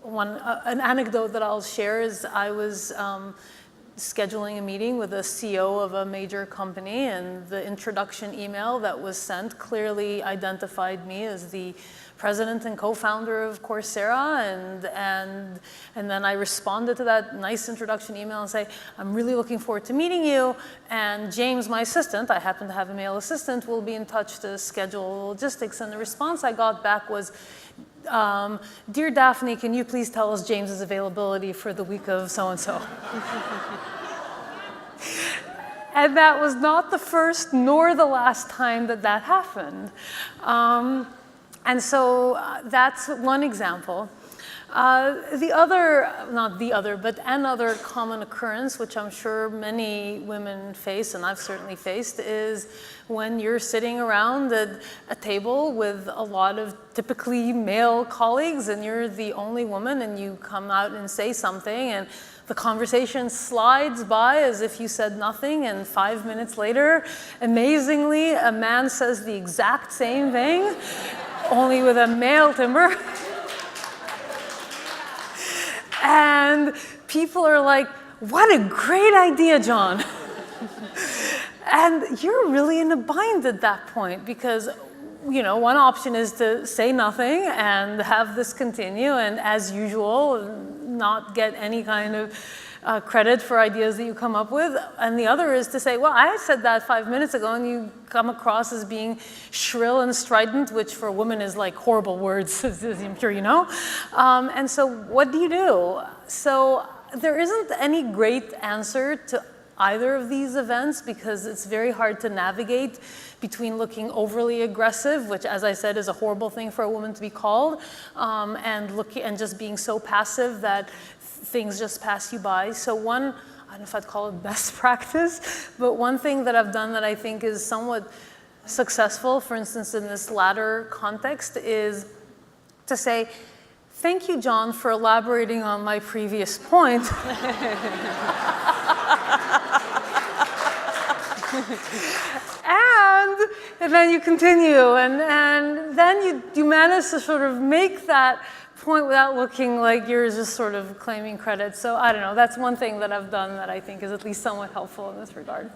an anecdote that I'll share is I was scheduling a meeting with a CEO of a major company, and the introduction email that was sent clearly identified me as the president and co-founder of Coursera, and then I responded to that nice introduction email and say, I'm really looking forward to meeting you, and James, my assistant, I happen to have a male assistant, will be in touch to schedule logistics. And the response I got back was, dear Daphne, can you please tell us James's availability for the week of so-and-so? And that was not the first nor the last time that that happened. And so that's one example. Another common occurrence, which I'm sure many women face, and I've certainly faced, is when you're sitting around at a table with a lot of typically male colleagues, and you're the only woman, and you come out and say something, and the conversation slides by as if you said nothing, and 5 minutes later, amazingly, a man says the exact same thing, only with a male timbre. And people are like, what a great idea, John. And you're really in a bind at that point, because one option is to say nothing and have this continue, and as usual, not get any kind of credit for ideas that you come up with. And the other is to say, well, I said that 5 minutes ago, and you come across as being shrill and strident, which for a woman is like horrible words, as I'm sure you know. And so what do you do? So there isn't any great answer to either of these events, because it's very hard to navigate between looking overly aggressive, which, as I said, is a horrible thing for a woman to be called, and just being so passive that things just pass you by. So I don't know if I'd call it best practice, but one thing that I've done that I think is somewhat successful, for instance, in this latter context, is to say, thank you, John, for elaborating on my previous point. And then you continue, and then you manage to sort of make that point without looking like you're just sort of claiming credit. So I don't know, that's one thing that I've done that I think is at least somewhat helpful in this regard.